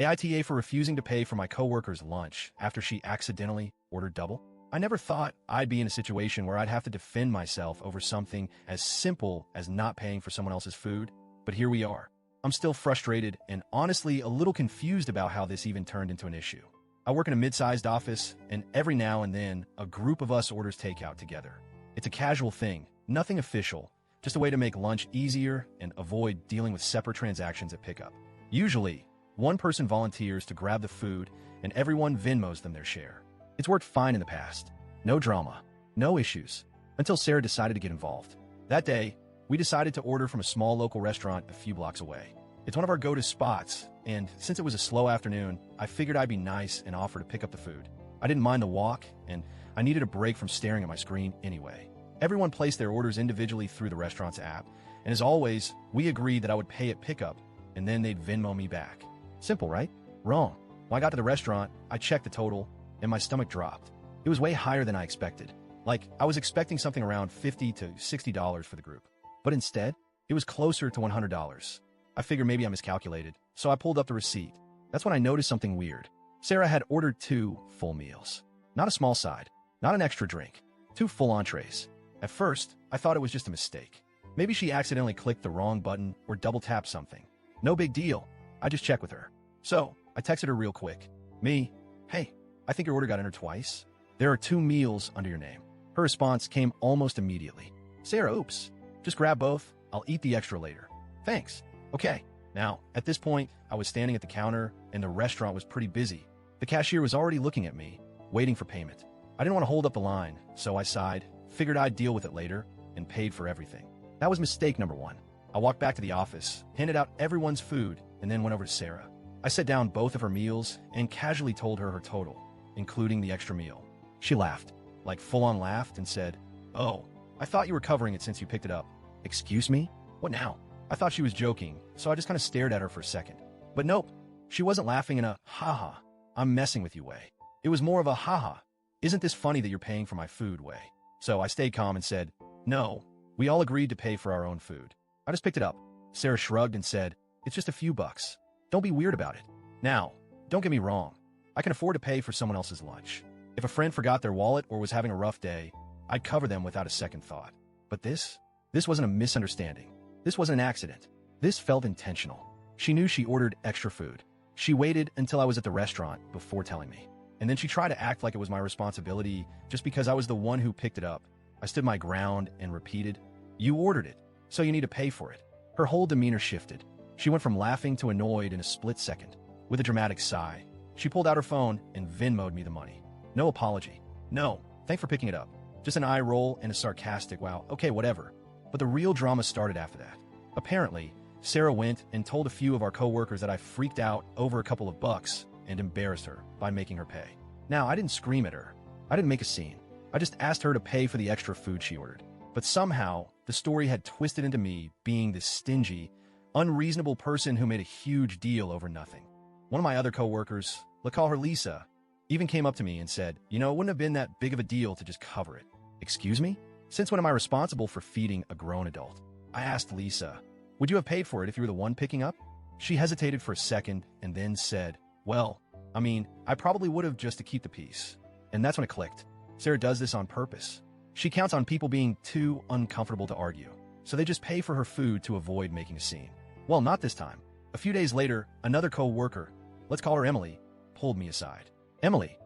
AITA for refusing to pay for my coworker's lunch after she accidentally ordered double? I never thought I'd be in a situation where I'd have to defend myself over something as simple as not paying for someone else's food, but here we are. I'm still frustrated and honestly a little confused about how this even turned into an issue. I work in a mid-sized office, and every now and then, a group of us orders takeout together. It's a casual thing, nothing official, just a way to make lunch easier and avoid dealing with separate transactions at pickup. Usually, one person volunteers to grab the food, and everyone Venmos them their share. It's worked fine in the past. No drama, no issues, until Sarah decided to get involved. That day, we decided to order from a small local restaurant a few blocks away. It's one of our go-to spots, and since it was a slow afternoon, I figured I'd be nice and offer to pick up the food. I didn't mind the walk, and I needed a break from staring at my screen anyway. Everyone placed their orders individually through the restaurant's app, and as always, we agreed that I would pay at pickup, and then they'd Venmo me back. Simple, right? Wrong. When I got to the restaurant, I checked the total, and my stomach dropped. It was way higher than I expected. Like, I was expecting something around $50 to $60 for the group. But instead, it was closer to $100. I figured maybe I miscalculated, so I pulled up the receipt. That's when I noticed something weird. Sarah had ordered 2 full meals. Not a small side, not an extra drink, 2 full entrees. At first, I thought it was just a mistake. Maybe she accidentally clicked the wrong button or double-tapped something. No big deal. I just checked with her. So, I texted her real quick. Hey, I think your order got entered twice. There are 2 meals under your name. Her response came almost immediately. Sarah, oops. Just grab both. I'll eat the extra later. Thanks. Okay. Now, at this point, I was standing at the counter, and the restaurant was pretty busy. The cashier was already looking at me, waiting for payment. I didn't want to hold up the line, so I sighed, figured I'd deal with it later, and paid for everything. That was mistake number 1. I walked back to the office, handed out everyone's food, and then went over to Sarah. I set down both of her meals and casually told her total, including the extra meal. She laughed, like full-on laughed, and said, "Oh, I thought you were covering it since you picked it up." Excuse me? What now? I thought she was joking, so I just kind of stared at her for a second. But nope, she wasn't laughing in a "haha, I'm messing with you" way. It was more of a "haha, isn't this funny that you're paying for my food" way. So I stayed calm and said, "No, we all agreed to pay for our own food. I just picked it up." Sarah shrugged and said, "It's just a few bucks. Don't be weird about it." Now, don't get me wrong. I can afford to pay for someone else's lunch. If a friend forgot their wallet or was having a rough day, I'd cover them without a second thought. But this wasn't a misunderstanding. This wasn't an accident. This felt intentional. She knew she ordered extra food. She waited until I was at the restaurant before telling me. And then she tried to act like it was my responsibility just because I was the one who picked it up. I stood my ground and repeated, "You ordered it, so you need to pay for it." Her whole demeanor shifted. She went from laughing to annoyed in a split second. With a dramatic sigh, she pulled out her phone and Venmo'd me the money. No apology. No, thanks for picking it up. Just an eye roll and a sarcastic, "Wow, okay, whatever." But the real drama started after that. Apparently, Sarah went and told a few of our coworkers that I freaked out over a couple of bucks and embarrassed her by making her pay. Now, I didn't scream at her. I didn't make a scene. I just asked her to pay for the extra food she ordered. But somehow, the story had twisted into me being this stingy, unreasonable person who made a huge deal over nothing. One of my other coworkers, let's call her Lisa, even came up to me and said, "It wouldn't have been that big of a deal to just cover it." Excuse me? Since when am I responsible for feeding a grown adult? I asked Lisa, "Would you have paid for it if you were the one picking up?" She hesitated for a second and then said, "Well, I probably would have just to keep the peace." And that's when it clicked. Sarah does this on purpose. She counts on people being too uncomfortable to argue, so they just pay for her food to avoid making a scene. Well, not this time. A few days later, another co-worker, let's call her Emily, pulled me aside. "Emily,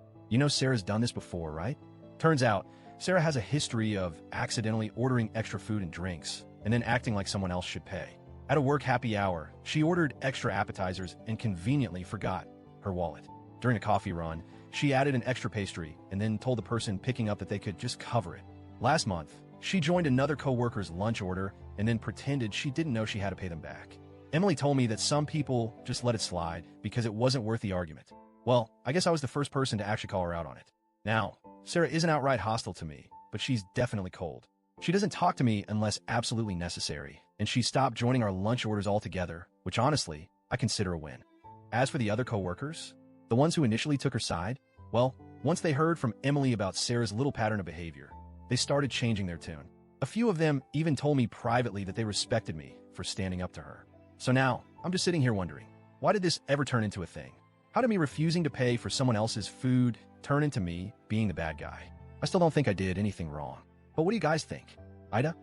Sarah's done this before, right?" Turns out, Sarah has a history of accidentally ordering extra food and drinks, and then acting like someone else should pay. At a work happy hour, she ordered extra appetizers and conveniently forgot her wallet. During a coffee run, she added an extra pastry and then told the person picking up that they could just cover it. Last month, she joined another coworker's lunch order and then pretended she didn't know she had to pay them back. Emily told me that some people just let it slide because it wasn't worth the argument. Well, I guess I was the first person to actually call her out on it. Now, Sarah isn't outright hostile to me, but she's definitely cold. She doesn't talk to me unless absolutely necessary, and she stopped joining our lunch orders altogether, which honestly, I consider a win. As for the other coworkers, the ones who initially took her side, well, once they heard from Emily about Sarah's little pattern of behavior, they started changing their tune. A few of them even told me privately that they respected me for standing up to her. So now, I'm just sitting here wondering, Why did this ever turn into a thing? How did me refusing to pay for someone else's food turn into me being the bad guy? I still don't think I did anything wrong. But what do you guys think? AITA?